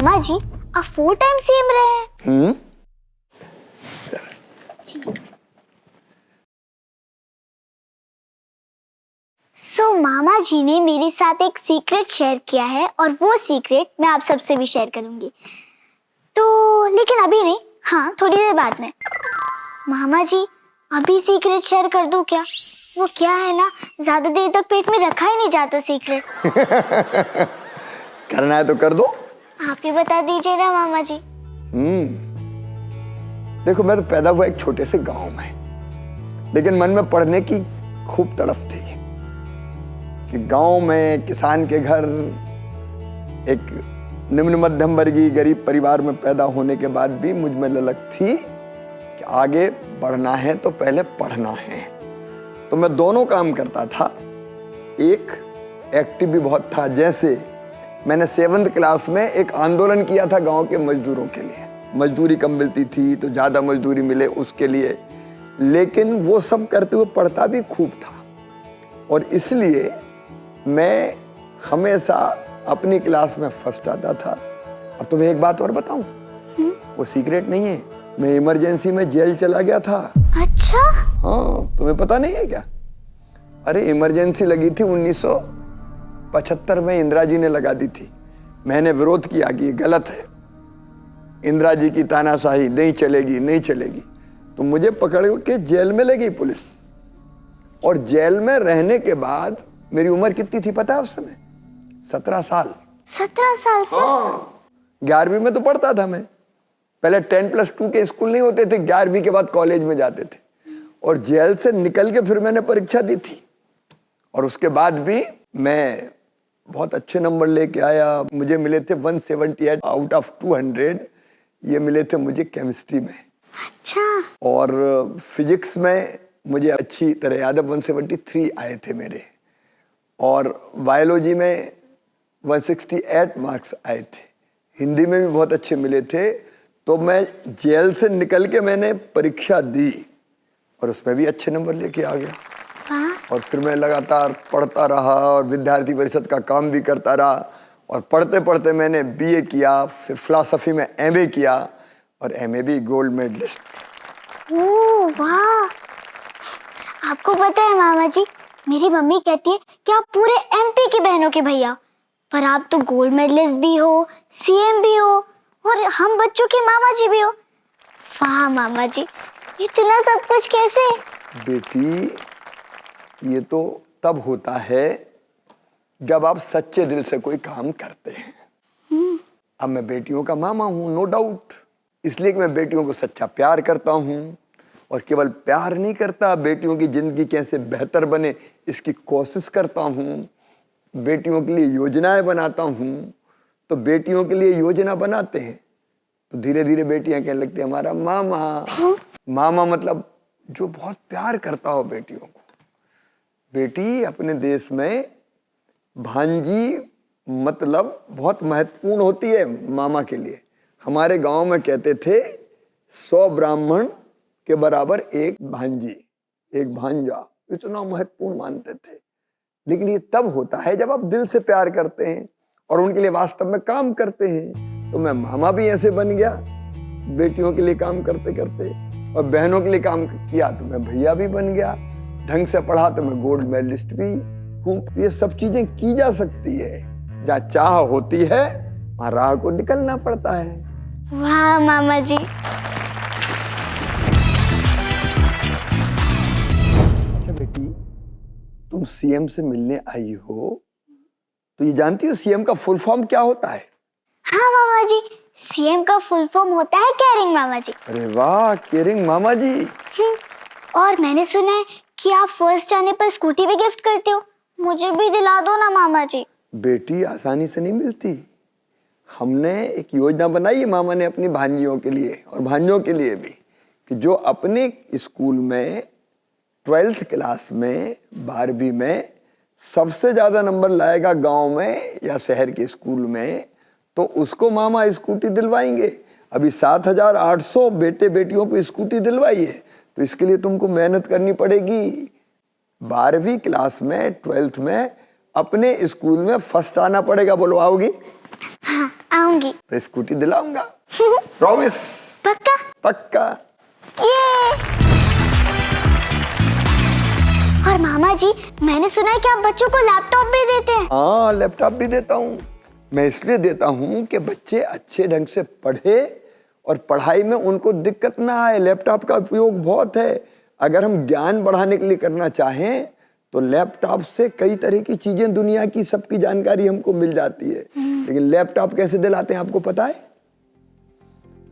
मामा जी आप 4 time same रहे हैं। मामा जी ने मेरे साथ एक सीक्रेट शेयर किया है और वो सीक्रेट मैं आप सबसे भी शेयर करूंगी। तो लेकिन अभी नहीं, हाँ थोड़ी देर बाद में। मामा जी अभी सीक्रेट शेयर कर दूं क्या? वो क्या है ना, ज्यादा देर तक पेट में रखा ही नहीं जाता सीक्रेट। करना है तो कर दो। आप ही बता दीजिए ना मामा जी। देखो मैं तो पैदा हुआ एक छोटे से गांव में, लेकिन मन में पढ़ने की खूब तड़फ थी कि गांव में किसान के घर एक निम्न मध्यम वर्गीय गरीब परिवार में पैदा होने के बाद भी मुझ में ललक थी कि आगे बढ़ना है तो पहले पढ़ना है। तो मैं दोनों काम करता था। एक एक्टिव भी बहुत था, जैसे मैंने 7th क्लास में एक आंदोलन किया था गांव के मजदूरों के लिए। मजदूरी कम मिलती थी तो ज़्यादा मजदूरी मिले उसके लिए, लेकिन वो सब करते हुए पढ़ता भी खूब था। और इसलिए मैं हमेशा अपनी क्लास में फर्स्ट आता था। अब तुम्हें एक बात और बताऊं, वो सीक्रेट नहीं है, मैं इमरजेंसी में जेल चला गया था। अच्छा? हाँ, तुम्हें पता नहीं है क्या? अरे इमरजेंसी लगी थी 1975 में, इंदिरा जी ने लगा दी थी। मैंने विरोध किया कि ये गलत है, इंदिरा जी की तानाशाही नहीं चलेगी नहीं चलेगी। तो मुझे पकड़ के जेल में ले गई पुलिस। और जेल में रहने के बाद मेरी उम्र कितनी थी पता है उस समय? 17 साल। 17 साल से? हाँ, 11वीं में तो पढ़ता था मैं। पहले 10+2 के स्कूल नहीं होते थे, 11वीं के बाद कॉलेज में जाते थे। और जेल से निकल के फिर मैंने परीक्षा दी थी, और उसके बाद भी मैं बहुत अच्छे नंबर लेके आया। मुझे मिले थे 178 आउट ऑफ 200। ये मिले थे मुझे केमिस्ट्री में। अच्छा। और फिजिक्स में मुझे अच्छी तरह याद है 173 आए थे मेरे। और बायोलॉजी में 168 मार्क्स आए थे। हिंदी में भी बहुत अच्छे मिले थे। तो मैं जेल से निकल के मैंने परीक्षा दी और उसमें भी अच्छे नंबर लेके आ गया। और फिर मैं लगातार पढ़ता रहा और विद्यार्थी परिषद का काम भी करता रहा। और पढ़ते पढ़ते मैंने बीए किया, फिर फिलॉसफी में एमए किया, और एमए भी गोल्ड मेडलिस्ट। ओह वाह! आपको पता है मामा जी, मेरी मम्मी कहती है कि आप पूरे एमपी की बहनों के भैया, पर आप तो गोल्ड मेडलिस्ट भी हो, सीएम भी हो, और हम बच्चों के मामा जी भी हो। वाह मामा जी, इतना सब कुछ कैसे? बेटी, ये तो तब होता है जब आप सच्चे दिल से कोई काम करते हैं। अब मैं बेटियों का मामा हूं, नो डाउट, इसलिए कि मैं बेटियों को सच्चा प्यार करता हूं। और केवल प्यार नहीं करता, बेटियों की जिंदगी कैसे बेहतर बने इसकी कोशिश करता हूं। बेटियों के लिए योजनाएं बनाता हूं। तो बेटियों के लिए योजना बनाते हैं तो धीरे धीरे बेटियां कहने लगती है हमारा मामा। मामा मतलब जो बहुत प्यार करता हो बेटियों को। बेटी, अपने देश में भांजी मतलब बहुत महत्वपूर्ण होती है मामा के लिए। हमारे गांव में कहते थे 100 ब्राह्मण के बराबर एक भांजी, एक भांजा, इतना महत्वपूर्ण मानते थे। लेकिन ये तब होता है जब आप दिल से प्यार करते हैं और उनके लिए वास्तव में काम करते हैं। तो मैं मामा भी ऐसे बन गया, बेटियों के लिए काम करते करते, और बहनों के लिए काम किया तो मैं भैया भी बन गया। ढंग से पढ़ा तो मैं गोल्ड मेडलिस्ट भी हूँ। ये सब चीजें की जा सकती है, जहाँ चाह होती है वहां राह को निकलना पड़ता है। वाह मामा जी। अच्छा बेटी, तुम सीएम से मिलने आई हो, तो ये जानती हो सीएम का फुल फॉर्म क्या होता है? हाँ मामा जी, सीएम का फुल फॉर्म होता है केयरिंग मामा जी। अरे वाह, केयरिंग मामा जी। और मैंने सुना है कि आप फर्स्ट आने पर स्कूटी भी गिफ्ट करते हो, मुझे भी दिला दो ना मामा जी। बेटी, आसानी से नहीं मिलती। हमने एक योजना बनाई है मामा ने अपनी भांजियों के लिए और भांजों के लिए भी, कि जो अपने स्कूल में 12th क्लास में 12वीं में सबसे ज्यादा नंबर लाएगा गांव में या शहर के स्कूल में, तो उसको मामा स्कूटी दिलवाएंगे। अभी 7,800 बेटे बेटियों को स्कूटी दिलवाई है। तो इसके लिए तुमको मेहनत करनी पड़ेगी। 12वीं क्लास में 12th में अपने स्कूल में फर्स्ट आना पड़ेगा। बोलो, आओगी? हाँ दिलाऊंगी। तो स्कूटी दिलाऊंगा, प्रॉमिस। पक्का? पक्का। ये। और मामा जी, मैंने सुना है कि आप बच्चों को लैपटॉप भी देते हैं। हाँ, लैपटॉप भी देता हूँ। मैं इसलिए देता हूँ कि बच्चे अच्छे ढंग से पढ़े और पढ़ाई में उनको दिक्कत ना आए। लैपटॉप का उपयोग बहुत है। अगर हम ज्ञान बढ़ाने के लिए करना चाहें तो लैपटॉप से कई तरह की चीजें, दुनिया की सबकी जानकारी हमको मिल जाती है। लेकिन लैपटॉप कैसे दिलाते हैं आपको पता है?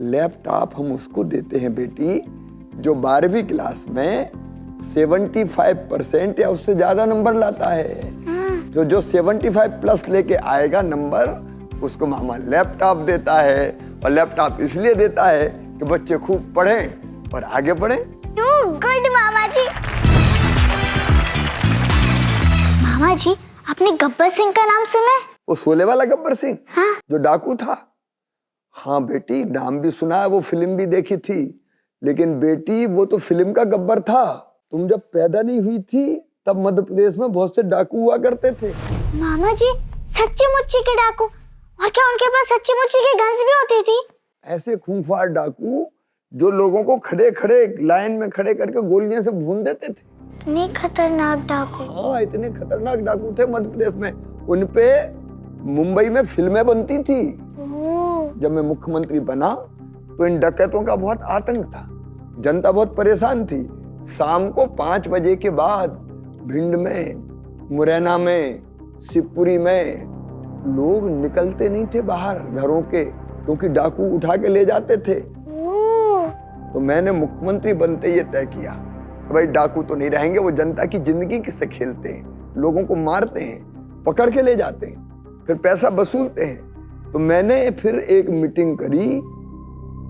लैपटॉप हम उसको देते हैं बेटी जो 12वीं क्लास में 75% या उससे ज्यादा नंबर लाता है। तो जो 75 प्लस लेके आएगा नंबर, उसको मामा लैपटॉप देता है। और लैपटॉप इसलिए देता है कि बच्चे खूब पढ़ें और आगे बढ़ें। गुड मामा जी। मामा जी, आपने गब्बर सिंह का नाम सुना है? वो शोले वाला गब्बर सिंह? हाँ? जो डाकू था? हाँ बेटी, नाम भी सुना है, वो फिल्म भी देखी थी। लेकिन बेटी, वो तो फिल्म का गब्बर था। तुम जब पैदा नहीं हुई थी तब मध्य प्रदेश में बहुत से डाकू हुआ करते थे। मामा जी, सच्ची मुच्ची के डाकू? और क्या उनके पास सच्ची मुच्ची की गन्स भी होती थी? ऐसे खूंखार डाकू जो लोगों को खड़े खड़े लाइन में खड़े करके गोलियां से भून देते थे। इतने खतरनाक डाकू? हाँ, इतने खतरनाक डाकू थे मध्य प्रदेश में। उनपे मुंबई में फिल्में बनती थी। जब मैं मुख्यमंत्री बना तो इन डकैतों का बहुत आतंक था। जनता बहुत परेशान थी। शाम को 5 बजे के बाद भिंड में, मुरैना में, शिवपुरी में लोग निकलते नहीं थे बाहर घरों के, क्योंकि डाकू उठा के ले जाते थे। तो मैंने मुख्यमंत्री बनते ये तय किया, भाई डाकू तो नहीं रहेंगे, वो जनता की जिंदगी से खेलते हैं, लोगों को मारते हैं, पकड़ के ले जाते हैं, फिर पैसा वसूलते हैं। तो मैंने फिर एक मीटिंग करी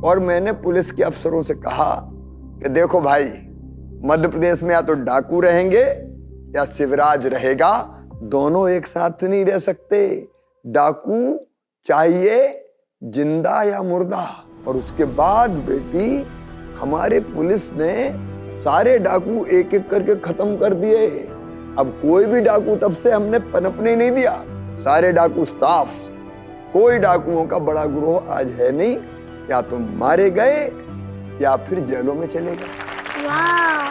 और मैंने पुलिस के अफसरों से कहा कि देखो भाई, मध्य प्रदेश में या तो डाकू रहेंगे या शिवराज रहेगा, दोनों एक साथ नहीं रह सकते। डाकू चाहिए जिंदा या मुर्दा। और उसके बाद बेटी, हमारे पुलिस ने सारे डाकू एक एक करके खत्म कर दिए। अब कोई भी डाकू तब से हमने पनपने नहीं दिया। सारे डाकू साफ। कोई डाकुओं का बड़ा गिरोह आज है नहीं, या तो मारे गए या फिर जेलों में चले गए। वाह!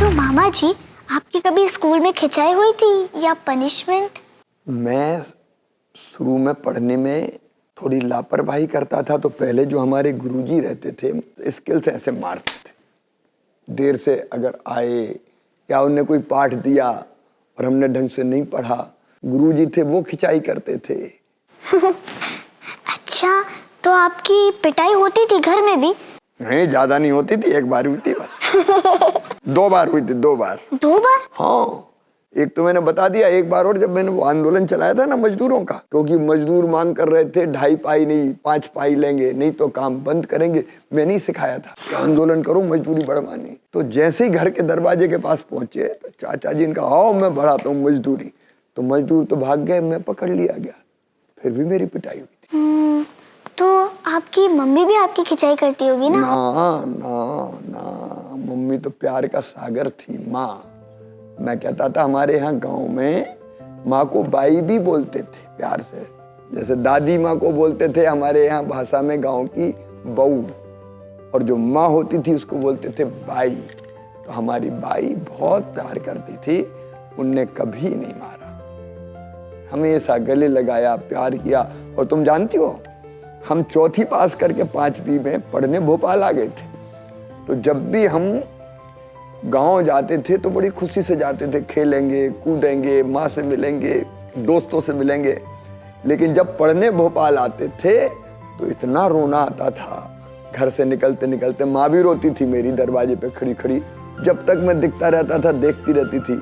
तो मामा जी, आपकी कभी स्कूल में खिंचाई हुई थी या पनिशमेंट? मैं शुरू में पढ़ने में थोड़ी लापरवाही करता था, तो पहले जो हमारे गुरुजी रहते थे स्केल से ऐसे मारते थे। देर से अगर आए या उन्हें कोई पाठ दिया और हमने ढंग से नहीं पढ़ा, गुरुजी थे वो खिंचाई करते थे। अच्छा, तो आपकी पिटाई होती थी घर में भी? नहीं, ज्यादा नहीं होती थी, एक बार हुई थी बस। 2 बार हुई थी, 2 बार। 2 बार? हाँ, एक तो मैंने बता दिया, एक बार और जब मैंने वो आंदोलन चलाया था ना मजदूरों का, क्योंकि मजदूर मांग कर रहे थे 2.5 पाई नहीं 5 पाई लेंगे, नहीं तो काम बंद करेंगे। मैंने ही सिखाया था कि आंदोलन करो, मजदूरी बढ़वानी। तो जैसे ही घर के दरवाजे के पास पहुंचे तो चाचा जी ने कहा, आओ मैं बढ़ाता हूँ मजदूरी। तो मजदूर तो भाग गए, मैं पकड़ लिया गया, फिर भी मेरी पिटाई हुई थी। तो आपकी मम्मी भी आपकी खिंचाई करती होगी ना? ना ना ना, मम्मी तो प्यार का सागर थी। माँ, मैं कहता था हमारे यहाँ गांव में माँ को बाई भी बोलते थे प्यार से, जैसे दादी माँ को बोलते थे हमारे यहाँ भाषा में गांव की बहू, और जो माँ होती थी उसको बोलते थे बाई। तो हमारी बाई बहुत प्यार करती थी, उनने कभी नहीं मारा, हमेशा गले लगाया, प्यार किया। और तुम जानती हो, हम 4th पास करके 5वीं में पढ़ने भोपाल आ गए थे। तो जब भी हम गांव जाते थे तो बड़ी खुशी से जाते थे, खेलेंगे कूदेंगे, माँ से मिलेंगे, दोस्तों से मिलेंगे। लेकिन जब पढ़ने भोपाल आते थे तो इतना रोना आता था। घर से निकलते निकलते माँ भी रोती थी मेरी, दरवाजे पे खड़ी खड़ी। जब तक मैं दिखता रहता था देखती रहती थी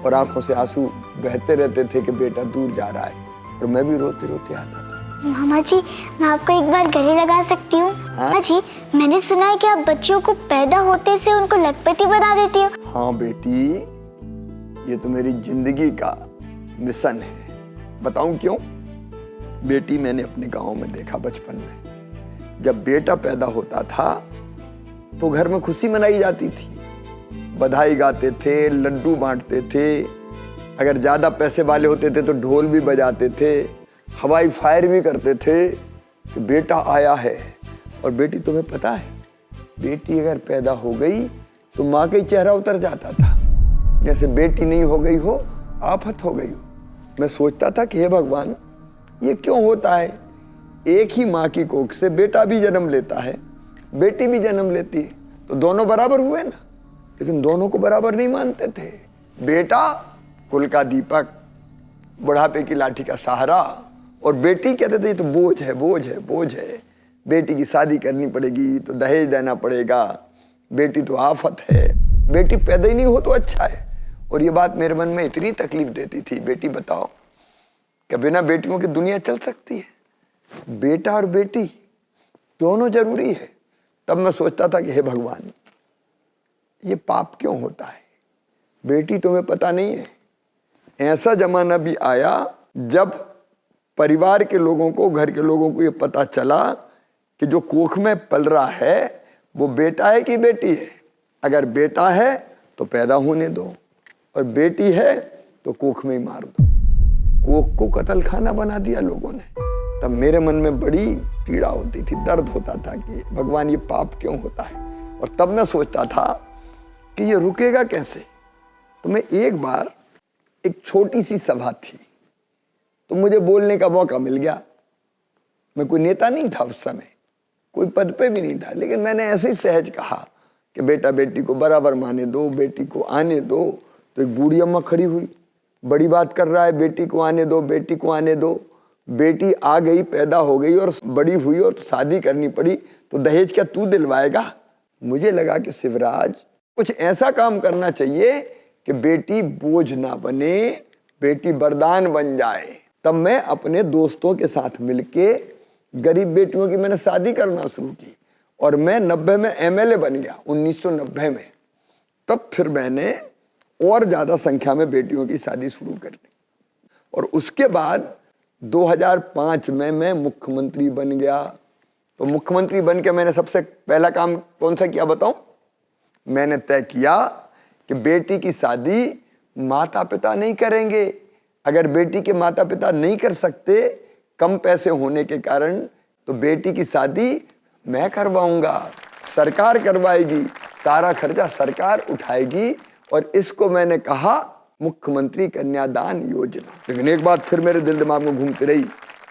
और आंखों से आंसू बहते रहते थे कि बेटा दूर जा रहा है, और मैं भी रोते रोते आता था। मामा जी, मैं आपको एक बार गले लगा सकती हूँ? मामा जी, मैंने सुना है कि आप बच्चों को पैदा होते से उनको लखपति बना देती हो। हाँ बेटी, ये तो मेरी जिंदगी का मिशन है। बताऊं क्यों? बेटी, मैंने अपने गांव में देखा बचपन में, जब बेटा पैदा होता था तो घर में खुशी मनाई जाती थी, बधाई गाते थे, लड्डू बांटते थे, अगर ज्यादा पैसे वाले होते थे तो ढोल भी बजाते थे, हवाई फायर भी करते थे कि बेटा आया है। और बेटी, तुम्हें पता है, बेटी अगर पैदा हो गई तो माँ का ही चेहरा उतर जाता था, जैसे बेटी नहीं हो गई हो, आफत हो गई हो। मैं सोचता था कि हे भगवान, ये क्यों होता है? एक ही माँ की कोख से बेटा भी जन्म लेता है, बेटी भी जन्म लेती है, तो दोनों बराबर हुए ना। लेकिन दोनों को बराबर नहीं मानते थे। बेटा कुल का दीपक, बुढ़ापे की लाठी का सहारा, और बेटी कहते थे ये तो बोझ है, बोझ है, बोझ है। बेटी की शादी करनी पड़ेगी तो दहेज देना पड़ेगा, बेटी तो आफत है, बेटी पैदा ही नहीं हो तो अच्छा है। और ये बात मेरे मन में इतनी तकलीफ देती थी। बेटी बताओ, क्या बिना बेटियों की दुनिया चल सकती है? बेटा और बेटी दोनों जरूरी है। तब मैं सोचता था कि हे भगवान, ये पाप क्यों होता है? बेटी, तुम्हें पता नहीं है, ऐसा जमाना भी आया जब परिवार के लोगों को, घर के लोगों को ये पता चला कि जो कोख में पल रहा है वो बेटा है कि बेटी है। अगर बेटा है तो पैदा होने दो, और बेटी है तो कोख में ही मार दो। कोख को कत्ल खाना बना दिया लोगों ने। तब मेरे मन में बड़ी पीड़ा होती थी, दर्द होता था कि भगवान, ये पाप क्यों होता है? और तब मैं सोचता था कि ये रुकेगा कैसे। तो मैं एक बार, एक छोटी सी सभा थी तो मुझे बोलने का मौका मिल गया। मैं कोई नेता नहीं था उस समय, कोई पद पे भी नहीं था, लेकिन मैंने ऐसे ही सहज कहा कि बेटा बेटी को बराबर माने दो, बेटी को आने दो। तो एक बूढ़ी अम्मा खड़ी हुई, बड़ी बात कर रहा है, बेटी को आने दो, बेटी को आने दो। बेटी आ गई, पैदा हो गई और बड़ी हुई और शादी करनी पड़ी, तो दहेज क्या तू दिलवाएगा? मुझे लगा कि शिवराज, कुछ ऐसा काम करना चाहिए कि बेटी बोझ ना बने, बेटी वरदान बन जाए। तब मैं अपने दोस्तों के साथ मिलके गरीब बेटियों की मैंने शादी करना शुरू की, और मैं 90 में MLA बन गया, 1990 में। तब फिर मैंने और ज्यादा संख्या में बेटियों की शादी शुरू कर दी। और उसके बाद 2005 में मैं मुख्यमंत्री बन गया। तो मुख्यमंत्री बन के मैंने सबसे पहला काम कौन सा किया बताऊं? मैंने तय किया कि बेटी की शादी माता पिता नहीं करेंगे। अगर बेटी के माता पिता नहीं कर सकते, कम पैसे होने के कारण, तो बेटी की शादी मैं करवाऊंगा, सरकार करवाएगी, सारा खर्चा सरकार उठाएगी। और इसको मैंने कहा मुख्यमंत्री कन्यादान योजना। लेकिन एक बात फिर मेरे दिल दिमाग में घूमती रही,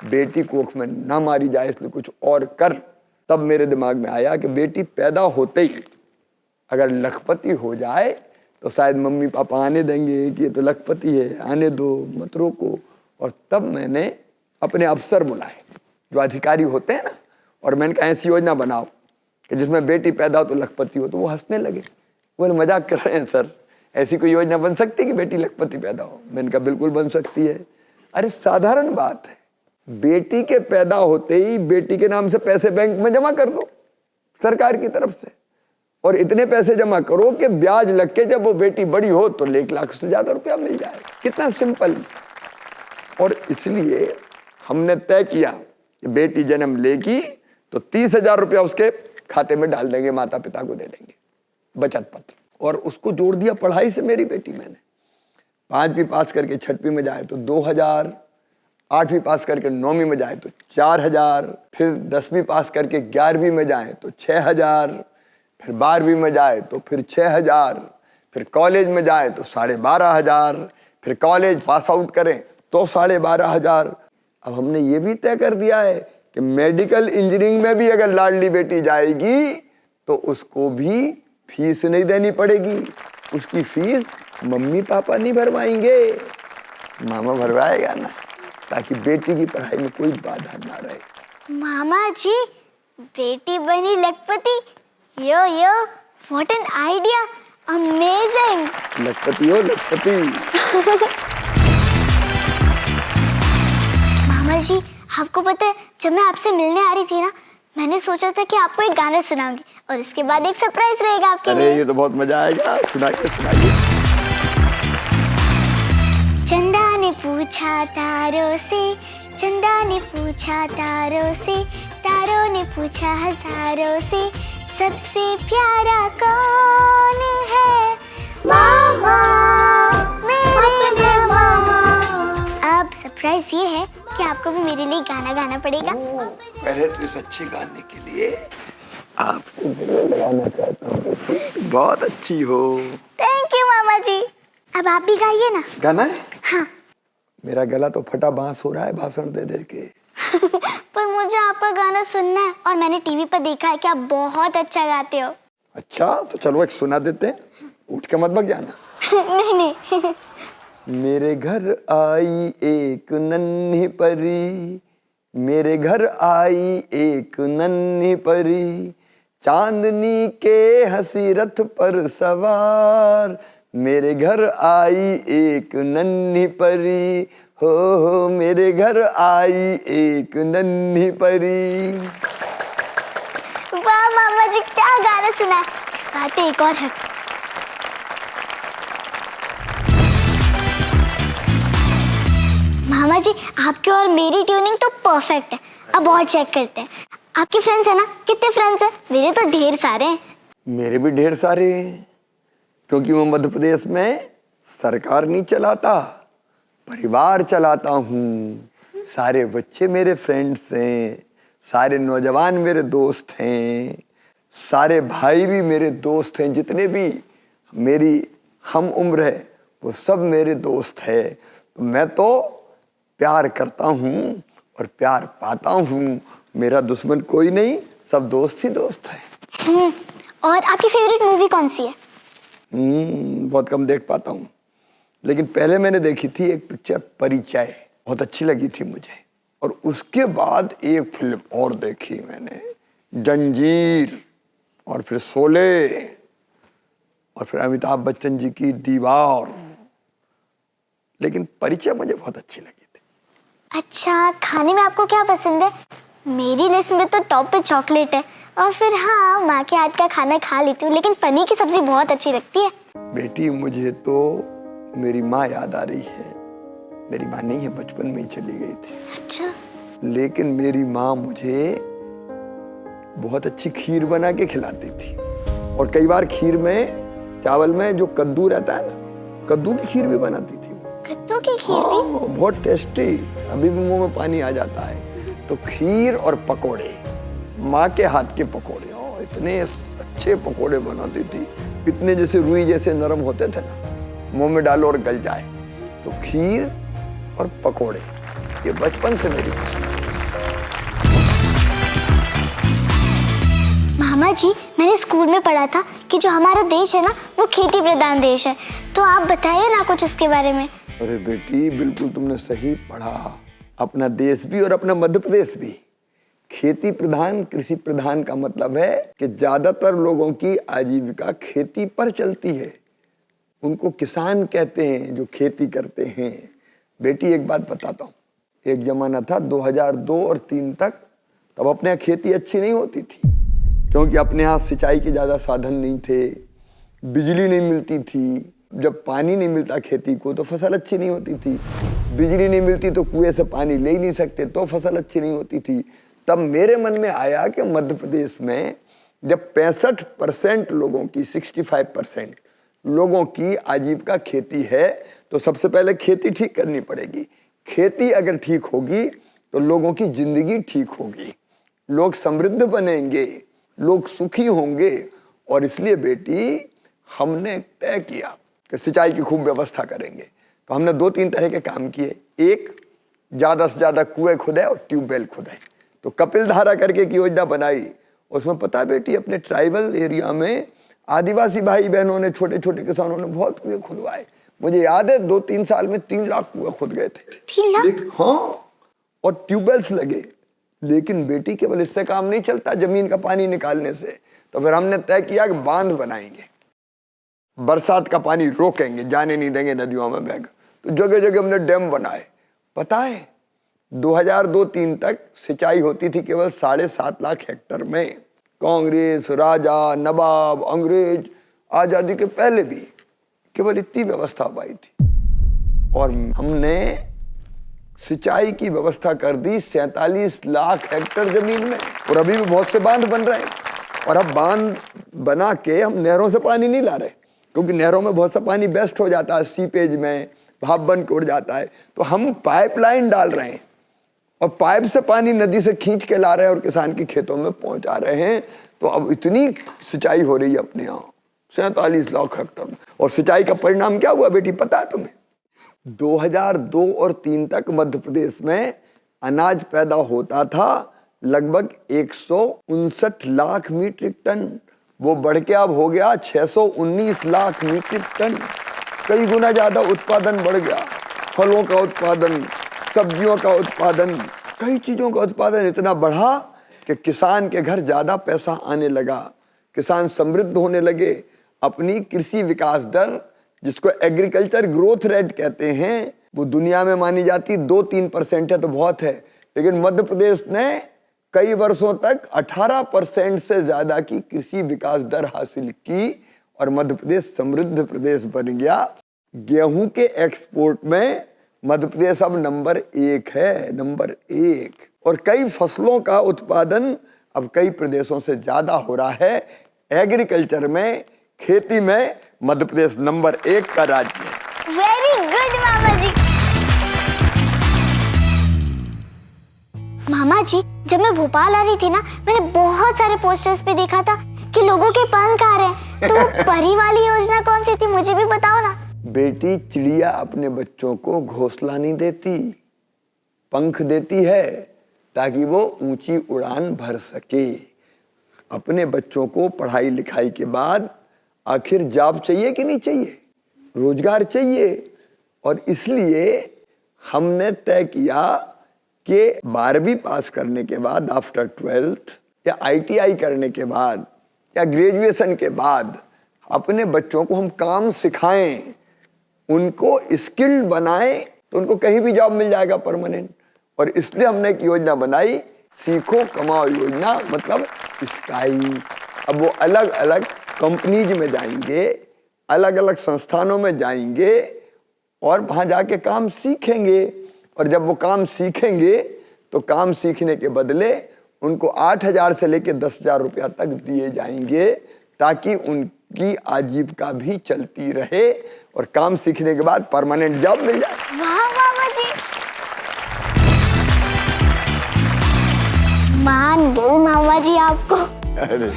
बेटी कोख में ना मारी जाए, इसलिए कुछ और कर। तब मेरे दिमाग में आया कि बेटी पैदा होते ही अगर लखपति हो जाए तो शायद मम्मी पापा आने देंगे कि ये तो लखपति है, आने दो, मत रोको। और तब मैंने अपने अफसर बुलाए, जो अधिकारी होते हैं ना, और मैंने कहा ऐसी योजना बनाओ कि जिसमें बेटी पैदा हो तो लखपति हो। तो वो हंसने लगे, बोले मजाक कर रहे हैं सर, ऐसी कोई योजना बन सकती है कि बेटी लखपति पैदा हो? मैंने कहा बिल्कुल बन सकती है। अरे साधारण बात है, बेटी के पैदा होते ही बेटी के नाम से पैसे बैंक में जमा कर दो सरकार की तरफ से, और इतने पैसे जमा करो कि ब्याज लग के जब वो बेटी बड़ी हो तो 1 लाख से ज्यादा रुपया मिल जाए। कितना सिंपल। और इसलिए हमने तय किया कि बेटी जन्म लेगी तो 30,000 रुपया उसके खाते में डाल देंगे, माता पिता को दे देंगे, बचत पत्र। और उसको जोड़ दिया पढ़ाई से। मेरी बेटी मैंने 5वीं पास करके 6वीं में जाए तो 2,000, 8वीं पास करके 9वीं में जाए तो 4,000, फिर 10वीं पास करके 11वीं में जाए तो 6,000, फिर 12वीं में जाए तो फिर 6,000, फिर कॉलेज में जाए तो 12,500, फिर कॉलेज पास आउट करें तो 12,500। अब हमने ये भी तय कर दिया है कि मेडिकल इंजीनियरिंग में भी अगर लाडली बेटी जाएगी तो उसको भी फीस नहीं देनी पड़ेगी, उसकी फीस मम्मी पापा नहीं भरवाएंगे, मामा भरवाएगा ना, ताकि बेटी की पढ़ाई में कोई बाधा ना रहे। मामा जी, बेटी बनी लखपति, यो यो, व्हाट एन आइडिया, अमेजिंग। लखपति हो लखपति। मामा जी, आपको पता है, जब मैं आपसे मिलने आ रही थी ना, मैंने सोचा था कि आपको एक गाना सुनाऊंगी और इसके बाद एक सरप्राइज रहेगा आपके लिए। अरे ये तो बहुत मजा आएगा, सुनाइए सुनाइए। चंदा ने पूछा तारों से, चंदा ने पूछा तारों से, तारों ने पूछा हजारों से, सबसे प्यारा कौन है? मामा, मेरे मामा। सरप्राइज ये है कि आपको भी मेरे लिए गाना गाना पड़ेगा। पहले तो इस अच्छे गाने के लिए आपको गले लगाना चाहता हूँ। बहुत अच्छी हो। थैंक यू मामा जी। अब आप भी गाइए ना। गाना है? हाँ। मेरा गला तो फटा बांस हो रहा है भाषण दे दे के। पर मुझे आपका गाना सुनना है और मैंने टीवी पर देखा है कि आप बहुत अच्छा गाते हो। अच्छा तो चलो एक सुना देते हैं, उठ के मत भग जाना। नहीं नहीं। मेरे घर आई एक नन्ही परी, मेरे घर आई एक नन्ही परी, चांदनी के हंसी रथ पर सवार, मेरे घर आई एक नन्ही परी, हो मेरे घर आई एक नन्ही परी। वाह मामा जी, क्या गाना सुना है। इस बात पे एक और है। मामा जी, आपकी और मेरी ट्यूनिंग तो परफेक्ट है। अब और चेक करते हैं। आपके फ्रेंड्स है ना? कितने फ्रेंड्स हैं? मेरे तो ढेर सारे हैं। मेरे भी ढेर सारे हैं, क्योंकि मैं मध्य प्रदेश में सरकार नहीं चलाता, परिवार चलाता हूँ। सारे बच्चे मेरे फ्रेंड्स हैं, सारे नौजवान मेरे दोस्त हैं, सारे भाई भी मेरे दोस्त हैं। जितने भी मेरी हम उम्र है वो सब मेरे दोस्त है। तो मैं तो प्यार करता हूँ और प्यार पाता हूँ। मेरा दुश्मन कोई नहीं, सब दोस्त ही दोस्त है। और आपकी फेवरेट मूवी कौन सी है? बहुत कम देख पाता हूँ, लेकिन पहले मैंने देखी थी एक पिक्चर परिचय, बहुत अच्छी लगी थी मुझे। और उसके बाद एक फिल्म और देखी मैंने, जंजीर, और फिर शोले, और फिर अमिताभ बच्चन जी की दीवार। लेकिन परिचय मुझे बहुत अच्छी लगी थी। अच्छा, खाने में आपको क्या पसंद है? मेरी लिस्ट में तो टॉप पे चॉकलेट है, और फिर हाँ, माँ के हाथ का खाना खा लेती हूँ, लेकिन पनीर की सब्जी बहुत अच्छी लगती है। बेटी मुझे तो मेरी माँ याद आ रही है। मेरी माँ नहीं है, बचपन में ही चली गई थी। अच्छा। लेकिन मेरी माँ मुझे बहुत अच्छी खीर बना के खिलाती थी। और कई बार खीर में, चावल में जो कद्दू रहता है ना, कद्दू की खीर भी बनाती थी। कद्दू की खीर भी? बहुत टेस्टी, अभी भी मुंह में पानी आ जाता है। तो खीर और पकोड़े, माँ के हाथ के पकोड़े, इतने अच्छे पकोड़े बनाती थी, इतने जैसे रुई जैसे नरम होते थे ना, मुंह में डालो और गल जाए। तो खीर और पकोड़े ये बचपन से मेरी पसंद है। मामा जी, मैंने स्कूल में पढ़ा था कि जो हमारा देश है ना, वो खेती प्रधान देश है। तो आप बताइए ना कुछ इसके बारे में। अरे बेटी, बिल्कुल तुमने सही पढ़ा। अपना देश भी और अपना मध्य प्रदेश भी खेती प्रधान, कृषि प्रधान का मतलब है कि ज्यादातर लोगों की आजीविका खेती पर चलती है। उनको किसान कहते हैं जो खेती करते हैं। बेटी एक बात बताता हूँ, एक जमाना था 2002 और 3 तक, तब अपने यहाँ खेती अच्छी नहीं होती थी, क्योंकि अपने यहाँ सिंचाई के ज़्यादा साधन नहीं थे, बिजली नहीं मिलती थी। जब पानी नहीं मिलता खेती को तो फसल अच्छी नहीं होती थी, बिजली नहीं मिलती तो कुएं से पानी ले ही नहीं सकते तो फसल अच्छी नहीं होती थी। तब मेरे मन में आया कि मध्य प्रदेश में जब 65% लोगों की, 65% लोगों की आजीविका खेती है, तो सबसे पहले खेती ठीक करनी पड़ेगी। खेती अगर ठीक होगी तो लोगों की जिंदगी ठीक होगी, लोग समृद्ध बनेंगे, लोग सुखी होंगे। और इसलिए बेटी हमने तय किया कि सिंचाई की खूब व्यवस्था करेंगे। तो हमने 2-3 तरह के काम किए। एक, ज़्यादा से ज़्यादा कुएं खुदे और ट्यूबवेल खुदे। तो कपिल धारा करके एक योजना बनाई। उसमें पता है बेटी, अपने ट्राइबल एरिया में आदिवासी भाई बहनों ने, छोटे छोटे किसानों ने बहुत कुएं खुदवाए। मुझे याद है 2-3 साल में 3 लाख कुएं खुद गए थे। 3 लाख? हाँ, और ट्यूबवेल्स लगे। लेकिन बेटी केवल इससे काम नहीं चलता, जमीन का पानी निकालने से। तो फिर हमने तय किया कि बांध बनाएंगे, बरसात का पानी रोकेंगे, जाने नहीं देंगे नदियों में बहकर। तो जगह जगह हमने डैम बनाए। पता है 2002-3 तक सिंचाई होती थी केवल 7.5 लाख हेक्टर में। कांग्रेस, राजा, नवाब, अंग्रेज, आजादी के पहले भी केवल इतनी व्यवस्था पाई थी। और हमने सिंचाई की व्यवस्था कर दी 47 लाख हेक्टर जमीन में। और अभी भी बहुत से बांध बन रहे हैं। और अब बांध बना के हम नहरों से पानी नहीं ला रहे, क्योंकि नहरों में बहुत सा पानी वेस्ट हो जाता है, सीपेज में, भाप बन के उड़ जाता है। तो हम पाइपलाइन डाल रहे हैं और पाइप से पानी नदी से खींच के ला रहे हैं और किसान के खेतों में पहुंचा रहे हैं। तो अब इतनी सिंचाई हो रही है अपने यहाँ 47 लाख हेक्टेयर में। और सिंचाई का परिणाम क्या हुआ बेटी पता है तुम्हें? 2002 और 3 तक मध्य प्रदेश में अनाज पैदा होता था लगभग 159 लाख मीट्रिक टन। वो बढ़ के अब हो गया 619 लाख मीट्रिक टन। कई गुना ज्यादा उत्पादन बढ़ गया। फलों का उत्पादन, सब्जियों का उत्पादन, कई चीजों का उत्पादन इतना बढ़ा कि किसान के घर ज्यादा पैसा आने लगा। किसान समृद्ध होने लगे। अपनी कृषि विकास दर, जिसको एग्रीकल्चर ग्रोथ रेट कहते हैं, वो दुनिया में मानी जाती 2-3% है तो बहुत है। लेकिन मध्य प्रदेश ने कई वर्षों तक 18% से ज्यादा की कृषि विकास दर हासिल की और मध्य प्रदेश समृद्ध प्रदेश बन गया। गेहूं के एक्सपोर्ट में मध्य प्रदेश अब नंबर 1 है, नंबर 1। और कई फसलों का उत्पादन अब कई प्रदेशों से ज्यादा हो रहा है। एग्रीकल्चर में, खेती में मध्य प्रदेश नंबर 1 का राज्य है। वेरी गुड मामा जी। मामा जी, जब मैं भोपाल आ रही थी ना, मैंने बहुत सारे पोस्टर्स पे देखा था कि लोगों के पान खा रहे हैं। तो परी वाली योजना कौन सी थी, मुझे भी बताओ ना। बेटी, चिड़िया अपने बच्चों को घोंसला नहीं देती, पंख देती है ताकि वो ऊंची उड़ान भर सके। अपने बच्चों को पढ़ाई लिखाई के बाद आखिर जॉब चाहिए कि नहीं चाहिए, रोजगार चाहिए। और इसलिए हमने तय किया कि 12वीं पास करने के बाद, आफ्टर 12th, या ITI करने के बाद या ग्रेजुएशन के बाद अपने बच्चों को हम काम सिखाएं, उनको स्किल्ड बनाएं, तो उनको कहीं भी जॉब मिल जाएगा परमानेंट। और इसलिए हमने एक योजना बनाई, सीखो कमाओ योजना, मतलब स्काई। अब वो अलग अलग कंपनीज में जाएंगे, अलग अलग संस्थानों में जाएंगे और वहां जाके काम सीखेंगे। और जब वो काम सीखेंगे तो काम सीखने के बदले उनको 8,000 से लेकर 10,000 रुपया तक दिए जाएंगे, ताकि उनकी आजीविका भी चलती रहे और काम सीखने के बाद परमानेंट जॉब मिल जाए। वाह मामा जी, मान गए मामा जी आपको। अरे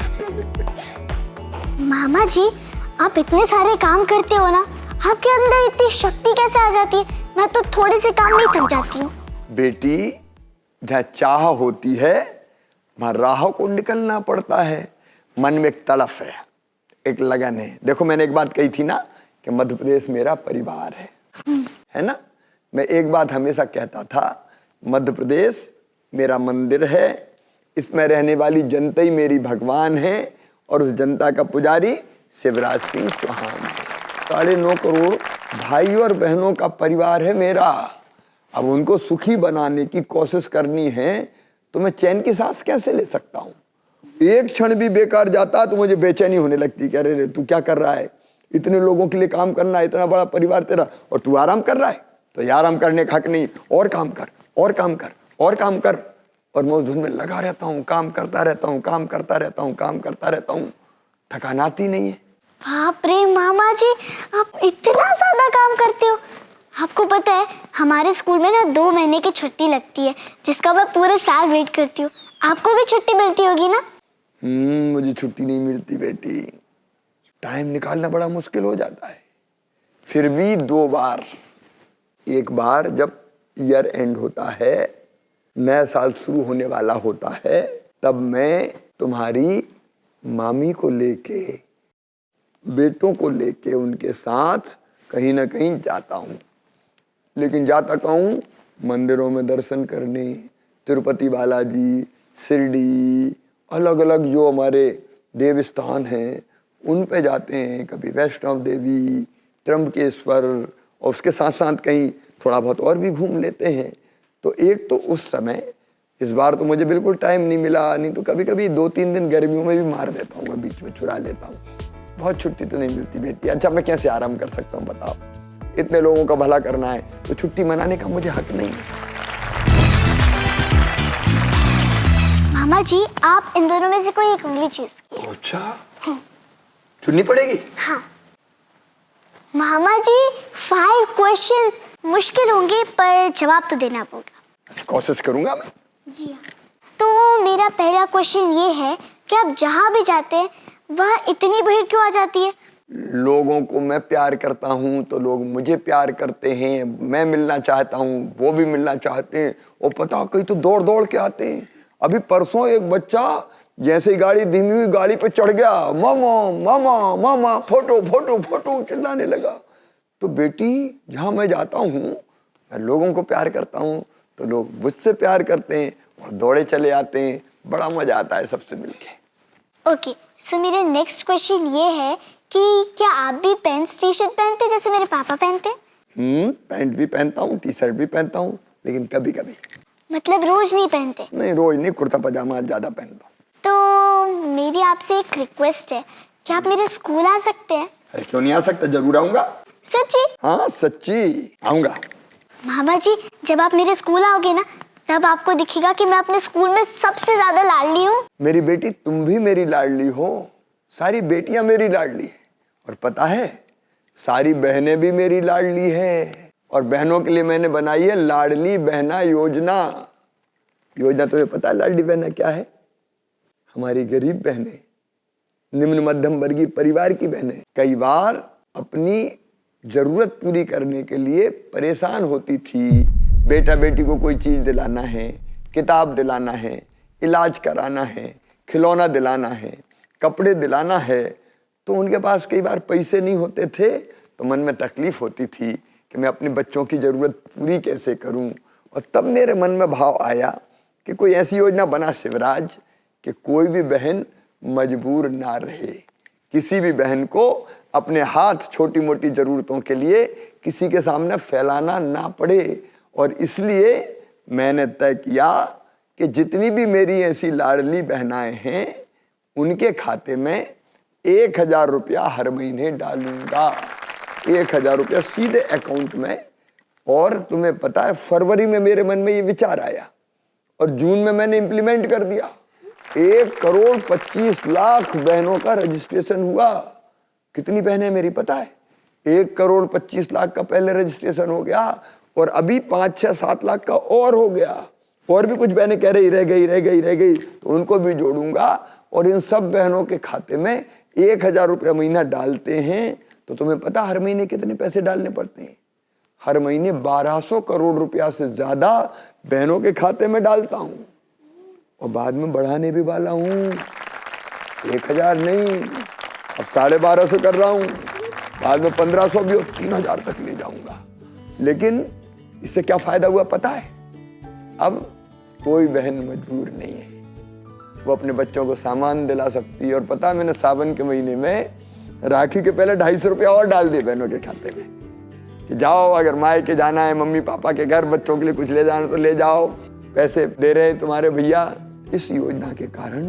मामा जी, आप इतने सारे काम करते हो ना, आपके अंदर इतनी शक्ति कैसे आ जाती है? मैं तो थोड़े से काम में ही थक जाती हूँ। बेटी, जहाँ चाह होती है वहाँ राह को निकलना पड़ता है। मन में एक तड़फ है, एक लगन है। देखो, मैंने एक बात कही थी ना कि मध्य प्रदेश मेरा परिवार है ना। मैं एक बात हमेशा कहता था, मध्य प्रदेश मेरा मंदिर है, इसमें रहने वाली जनता ही मेरी भगवान है और उस जनता का पुजारी शिवराज सिंह चौहान है। 9.5 करोड़ भाई और बहनों का परिवार है मेरा। अब उनको सुखी बनाने की कोशिश करनी है तो मैं चैन की सांस कैसे ले सकता हूँ? एक क्षण भी बेकार जाता तो मुझे बेचैनी होने लगती। कह रहे तू क्या कर रहा है, इतने लोगों के लिए काम करना है, इतना बड़ा परिवार तेरा, और तू आराम कर रहा है। तो ये आराम करने का हक नहीं, और काम कर, और काम कर, और काम कर। और मैं उस धुन में लगा रहता हूँ, काम करता रहता हूँ, काम करता रहता हूँ, काम करता रहता हूँ, थकान आती नहीं है। बाप रे मामा जी, आप इतना ज्यादा काम करते हो। आपको पता है, हमारे स्कूल में ना 2 महीने की छुट्टी लगती है, जिसका मैं पूरे साल वेट करती हूँ। आपको भी छुट्टी मिलती होगी ना? मुझे छुट्टी नहीं मिलती बेटी, टाइम निकालना बड़ा मुश्किल हो जाता है। फिर भी 2 बार, एक बार जब ईयर एंड होता है, नया साल शुरू होने वाला होता है, तब मैं तुम्हारी मामी को लेके, बेटों को लेके उनके साथ कहीं ना कहीं जाता हूँ। लेकिन जाता कहूँ मंदिरों में दर्शन करने, तिरुपति बालाजी, शिरडी, अलग अलग जो हमारे देव स्थान हैं उन पे जाते हैं। कभी वैष्णव देवी, त्र्यंबकेश्वर, और उसके साथ साथ कहीं थोड़ा बहुत और भी घूम लेते हैं। तो एक तो उस समय, इस बार तो मुझे बिल्कुल टाइम नहीं मिला, नहीं तो कभी कभी 2-3 दिन गर्मियों में भी मार देता हूँ, मैं बीच में चुरा लेता हूँ। बहुत छुट्टी तो नहीं मिलती बेटी। अच्छा, मैं कैसे आराम कर सकता हूँ बताओ? इतने लोगों का भला करना है तो छुट्टी मनाने का मुझे हक नहीं है। मामा जी, आप इन दोनों में से कोई एक उंगली चीज की। अच्छा, चुननी पड़ेगी? हाँ। मामा जी 5 क्वेश्चंस मुश्किल होंगे पर जवाब तो देना होगा। कोशिश करूंगा मैं। जी हाँ। तो मेरा पहला क्वेश्चन ये है कि आप जहाँ भी जाते हैं वह इतनी भीड़ क्यों आ जाती है? लोगों को मैं प्यार करता हूं तो लोग मुझे प्यार करते हैं। मैं मिलना चाहता हूं, वो भी मिलना चाहते हैं, और पता कहीं तो दौड़ दौड़ के आते हैं। अभी परसों एक बच्चा जैसे ही गाड़ी धीमी हुई गाड़ी पे चढ़ गया, मामा मामा मामा, फोटो फोटो फोटो चिल्लाने लगा। तो बेटी, जहां मैं जाता हूं मैं लोगों को प्यार करता हूं तो लोग मुझसे प्यार करते हैं और दौड़े चले आते हैं। बड़ा मजा आता है सबसे मिलके। ओके, सो मेरा नेक्स्ट क्वेश्चन ये है कि क्या आप भी पैंट्स टी शर्ट पहनते हैं जैसे मेरे पापा पहनते हैं? पैंट भी पहनता हूँ, टी शर्ट भी पहनता हूँ, लेकिन कभी कभी। मतलब रोज नहीं पहनते? नहीं, रोज नहीं, कुर्ता पजामा ज्यादा पहनता हूँ। तो मेरी आपसे एक रिक्वेस्ट है कि आप मेरे स्कूल आ सकते हैं? अरे क्यों नहीं आ सकता, जरूर आऊंगा। सच्ची? हाँ सच्ची आऊंगा। मामा जी, जब आप मेरे स्कूल आओगे ना तब आपको दिखेगा कि मैं अपने स्कूल में सबसे ज्यादा लाडली हूँ। मेरी बेटी, तुम भी मेरी लाडली हो, सारी बेटियां मेरी लाडली है। और पता है, सारी बहनें भी मेरी लाडली है। और बहनों के लिए मैंने बनाई है लाडली बहना योजना। योजना तुम्हें पता है लाडली बहना क्या है? हमारी गरीब बहनें, निम्न मध्यम वर्गीय परिवार की बहनें कई बार अपनी जरूरत पूरी करने के लिए परेशान होती थी। बेटा बेटी को कोई चीज दिलाना है, किताब दिलाना है, इलाज कराना है, खिलौना दिलाना है, कपड़े दिलाना है, तो उनके पास कई बार पैसे नहीं होते थे। तो मन में तकलीफ होती थी कि मैं अपने बच्चों की जरूरत पूरी कैसे करूं। और तब मेरे मन में भाव आया कि कोई ऐसी योजना बना शिवराज कि कोई भी बहन मजबूर ना रहे, किसी भी बहन को अपने हाथ छोटी मोटी जरूरतों के लिए किसी के सामने फैलाना ना पड़े। और इसलिए मैंने तय किया कि जितनी भी मेरी ऐसी लाडली बहनाएं हैं उनके खाते में 1000 रुपया हर महीने डालूंगा। 1000 रुपया सीधे अकाउंट में। और तुम्हें पता है, फरवरी में मेरे मन में ये विचार आया और जून में मैंने इंप्लीमेंट कर दिया। 1,25,00,000 बहनों का रजिस्ट्रेशन हुआ। कितनी बहनें मेरी पता है? 1,25,00,000 का पहले रजिस्ट्रेशन हो गया और अभी 5-6-7 लाख का और हो गया। और भी कुछ बहनें कह रही रह गई, तो उनको भी जोड़ूंगा। और इन सब बहनों के खाते में 1000 रुपया महीना डालते हैं। तो तुम्हें पता हर महीने कितने पैसे डालने पड़ते हैं? हर महीने 1200 करोड़ रुपया से ज्यादा बहनों के खाते में डालता हूं। और बाद में बढ़ाने भी वाला हूं, 1000 नहीं, अब 1250 कर रहा हूं, बाद में 1500 भी और 3000 तक ले जाऊंगा। लेकिन इससे क्या फायदा हुआ पता है? अब कोई बहन मजबूर नहीं है, वो अपने बच्चों को सामान दिला सकती है। और पता है, मैंने सावन के महीने में राखी के पहले 250 रुपया और डाल दिए बहनों के खाते में कि जाओ, अगर मायके जाना है, मम्मी पापा के घर, बच्चों के लिए कुछ ले जाना तो ले जाओ, पैसे दे रहे हैं तुम्हारे भैया। इस योजना के कारण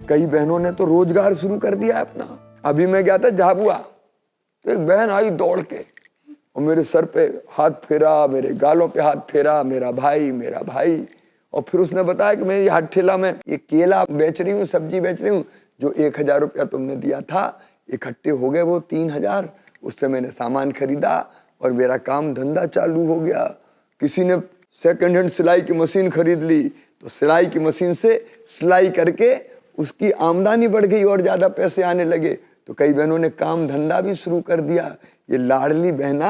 कई बहनों ने तो रोजगार शुरू कर दिया अपना। अभी मैं गया था झाबुआ, तो एक बहन आई दौड़ के और मेरे सर पे हाथ फेरा, मेरे गालों पे हाथ फेरा, मेरा भाई मेरा भाई। और फिर उसने बताया कि मैं ये हाथ ठेला में ये केला बेच रही हूँ, सब्जी बेच रही हूँ, जो 1000 रुपया तुमने दिया था इकट्ठे हो गए वो 3000। उससे मैंने सामान खरीदा और मेरा काम धंधा चालू हो गया। किसी ने सेकंड हैंड सिलाई की मशीन खरीद ली, तो सिलाई की मशीन से सिलाई करके उसकी आमदनी बढ़ गई और ज्यादा पैसे आने लगे। तो कई बहनों ने काम धंधा भी शुरू कर दिया। ये लाडली बहना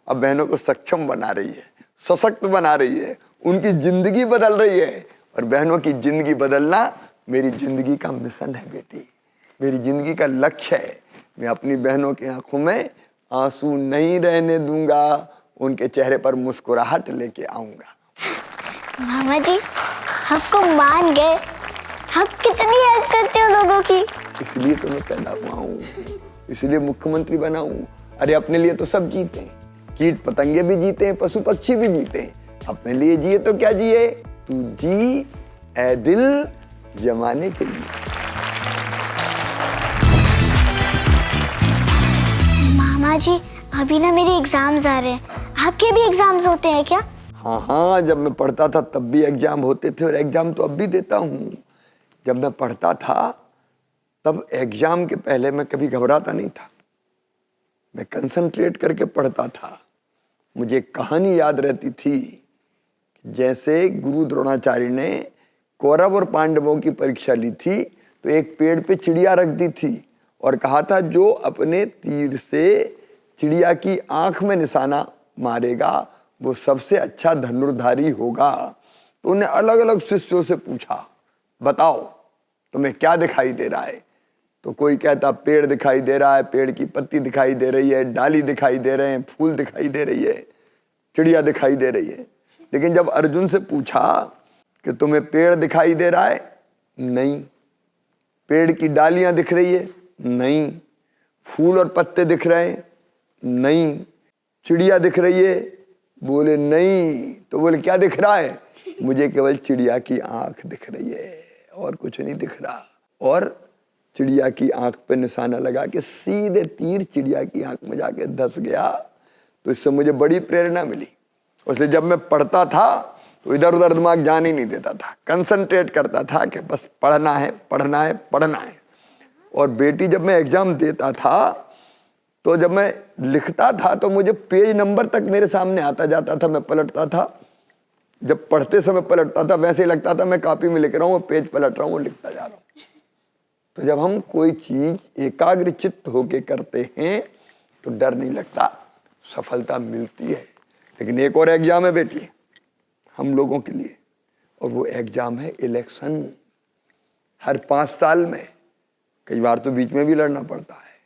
अब बहनों को सक्षम बना रही है, सशक्त बना रही है, उनकी जिंदगी बदल रही है। और बहनों की जिंदगी बदलना मेरी जिंदगी का मिशन है बेटी, मेरी जिंदगी का लक्ष्य है। मैं अपनी बहनों की आंखों में आंसू नहीं रहने दूंगा, उनके चेहरे पर मुस्कुराहट लेके आऊंगा। मामा जी, आपको मान गए, आप कितनी हेल्प करते हो लोगों की। इसलिए तो मैं पैदा हुआ हूँ, इसलिए मुख्यमंत्री बना हूँ। अरे अपने लिए तो सब जीते हैं, कीट पतंगे भी जीते हैं, पशु पक्षी भी जीते हैं। अपने लिए जिए तो क्या जिए, तू जी ए दिल जमाने के लिए। मामा जी, अभी ना मेरे एग्जाम्स आ रहे हैं, आपके भी एग्जाम्स होते हैं क्या? हाँ, जब मैं पढ़ता था तब भी एग्जाम होते थे और एग्जाम तो अब भी देता हूँ। जब मैं पढ़ता था तब एग्जाम के पहले मैं कभी घबराता नहीं था। मैं कंसंट्रेट करके पढ़ता था। मुझे एक कहानी याद रहती थी, जैसे गुरु द्रोणाचार्य ने कौरव और पांडवों की परीक्षा ली थी, तो एक पेड़ पे चिड़िया रख दी थी और कहा था जो अपने तीर से चिड़िया की आंख में निशाना मारेगा वो सबसे अच्छा धनुर्धारी होगा। तो उन्हें अलग अलग शिष्यों से पूछा, बताओ तुम्हें क्या दिखाई दे रहा है? तो कोई कहता पेड़ दिखाई दे रहा है, पेड़ की पत्ती दिखाई दे रही है, डाली दिखाई दे रहे हैं, फूल दिखाई दे रही है, चिड़िया दिखाई दे रही है। लेकिन जब अर्जुन से पूछा कि तुम्हें पेड़ दिखाई दे रहा है? नहीं। पेड़ की डालियां दिख रही है? नहीं। फूल और पत्ते दिख रहे हैं? नहीं। चिड़िया दिख रही है? बोले नहीं। तो बोले क्या दिख रहा है? मुझे केवल चिड़िया की आंख दिख रही है और कुछ नहीं दिख रहा। और चिड़िया की आंख पे निशाना लगा के सीधे तीर चिड़िया की आंख में जाके धंस गया। तो इससे मुझे बड़ी प्रेरणा मिली। इसलिए जब मैं पढ़ता था तो इधर उधर दिमाग जाने ही नहीं देता था, कंसंट्रेट करता था कि बस पढ़ना है पढ़ना है पढ़ना है। और बेटी जब मैं एग्जाम देता था तो जब मैं लिखता था तो मुझे पेज नंबर तक मेरे सामने आता जाता था, मैं पलटता था। जब पढ़ते समय पलटता था वैसे ही लगता था मैं कॉपी में लिख रहा हूँ, पेज पलट रहा हूँ, लिखता जा रहा हूँ। तो जब हम कोई चीज एकाग्र चित्त होके करते हैं तो डर नहीं लगता, सफलता मिलती है। लेकिन एक और एग्जाम है बेटी हम लोगों के लिए, और वो एग्जाम है इलेक्शन। हर 5 साल में, कई बार तो बीच में भी लड़ना पड़ता है,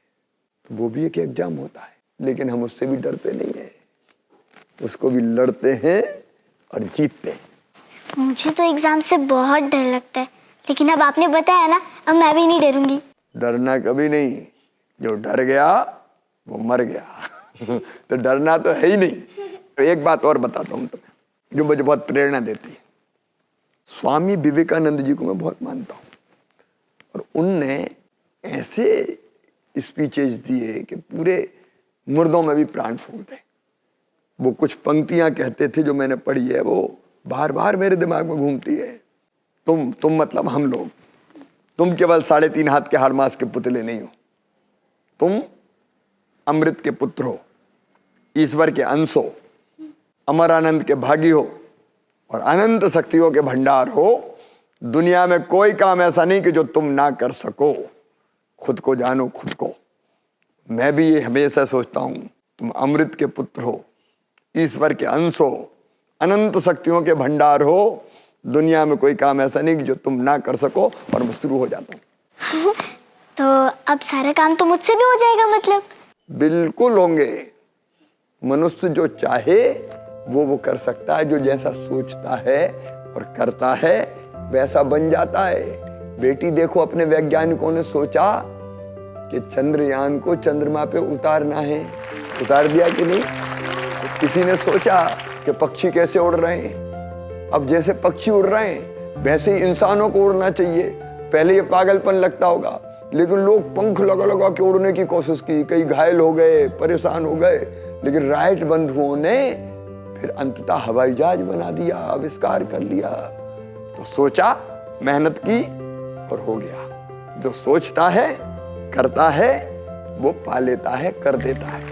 तो वो भी एक एग्जाम होता है। लेकिन हम उससे भी डरते नहीं हैं, उसको भी लड़ते हैं और जीतते हैं। मुझे तो एग्जाम से बहुत डर लगता है, लेकिन अब आपने बताया ना, अब मैं भी नहीं डरूंगी। डरना कभी नहीं, जो डर गया वो मर गया। तो डरना तो है ही नहीं। एक बात और बताता हूँ तुम्हें जो मुझे बहुत प्रेरणा देती है। स्वामी विवेकानंद जी को मैं बहुत मानता हूँ, और उनने ऐसे स्पीचेस दिए कि पूरे मुर्दों में भी प्राण फूक दे। वो कुछ पंक्तियां कहते थे जो मैंने पढ़ी है, वो बार बार मेरे दिमाग में घूमती है। तुम मतलब हम लोग, तुम केवल 3.5 हाथ के हारमास के पुतले नहीं हो, तुम अमृत के पुत्र हो, ईश्वर के अंश हो, अमर आनंद के भागी हो और अनंत शक्तियों के भंडार हो। दुनिया में कोई काम ऐसा नहीं कि जो तुम ना कर सको। खुद को जानो, खुद को। मैं भी ये हमेशा सोचता हूं, तुम अमृत के पुत्र हो, ईश्वर के अंश हो, अनंत शक्तियों के भंडार हो। दुनिया में कोई काम ऐसा नहीं कि जो तुम ना कर सको। और मैं शुरू हो जाता हूं। तो अब सारा काम तो मुझसे भी हो जाएगा मतलब? बिल्कुल होंगे। मनुष्य जो चाहे वो कर सकता है, जो जैसा सोचता है और करता है वैसा बन जाता है। बेटी देखो, अपने वैज्ञानिकों ने सोचा कि चंद्रयान को चंद्रमा पे उतारना है, उतार दिया कि नहीं? किसी ने सोचा कि पक्षी कैसे उड़ रहे हैं, अब जैसे पक्षी उड़ रहे हैं वैसे ही इंसानों को उड़ना चाहिए। पहले ये पागलपन लगता होगा, लेकिन लोग पंख लगा लगा के उड़ने की कोशिश की, कई घायल हो गए, परेशान हो गए। लेकिन राइट बंधुओं ने फिर अंततः हवाई जहाज बना दिया, आविष्कार कर लिया। तो सोचा, मेहनत की और हो गया। जो सोचता है, करता है, वो पा लेता है, कर देता है।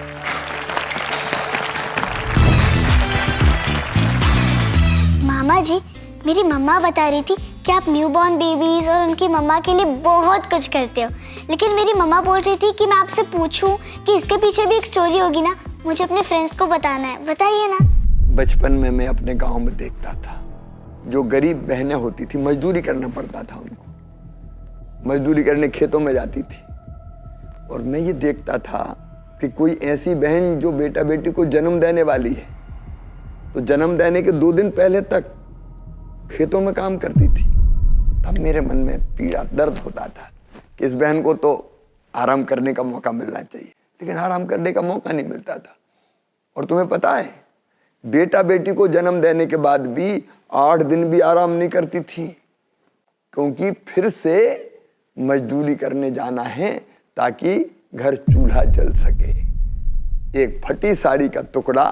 मामा जी, मेरी मम्मा बता रही थी कि आप न्यूबॉर्न बेबीज और उनकी मम्मा के लिए बहुत कुछ करते हो। लेकिन मेरी मम्मा बोल रही थी कि मैं आपसे पूछूं कि इसके पीछे भी एक स्टोरी होगी ना, मुझे अपने फ्रेंड्स को बताना है, बताइए ना। बचपन में मैं अपने गांव में देखता था, जो गरीब बहनें होती थी, मजदूरी करना पड़ता था उनको, मजदूरी करने खेतों में जाती थी। और मैं ये देखता था कि कोई ऐसी बहन जो बेटा बेटी को जन्म देने वाली है, तो जन्म देने के 2 दिन पहले तक खेतों में काम करती थी। तब मेरे मन में पीड़ा, दर्द होता था कि इस बहन को तो आराम करने का मौका मिलना चाहिए, लेकिन आराम करने का मौका नहीं मिलता था। और तुम्हें पता है, बेटा बेटी को जन्म देने के बाद भी 8 दिन भी आराम नहीं करती थी, क्योंकि फिर से मजदूरी करने जाना है ताकि घर चूल्हा जल सके। एक फटी साड़ी का टुकड़ा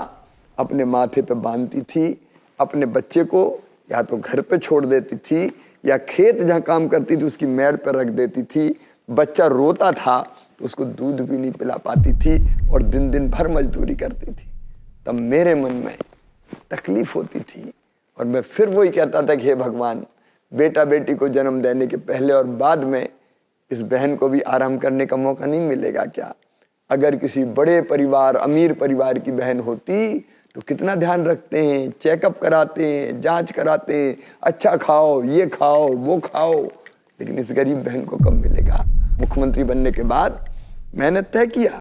अपने माथे पे बांधती थी, अपने बच्चे को या तो घर पे छोड़ देती थी या खेत जहाँ काम करती थी उसकी मेड़ पर रख देती थी। बच्चा रोता था तो उसको दूध भी नहीं पिला पाती थी और दिन दिन भर मजदूरी करती थी। तब मेरे मन में तकलीफ होती थी और मैं फिर वही कहता था कि हे भगवान, बेटा बेटी को जन्म देने के पहले और बाद में इस बहन को भी आराम करने का मौका नहीं मिलेगा क्या? अगर किसी बड़े परिवार, अमीर परिवार की बहन होती तो कितना ध्यान रखते हैं, चेकअप कराते हैं, जांच कराते हैं, अच्छा खाओ, ये खाओ, वो खाओ, लेकिन इस गरीब बहन को कब मिलेगा? मुख्यमंत्री बनने के बाद मैंने तय किया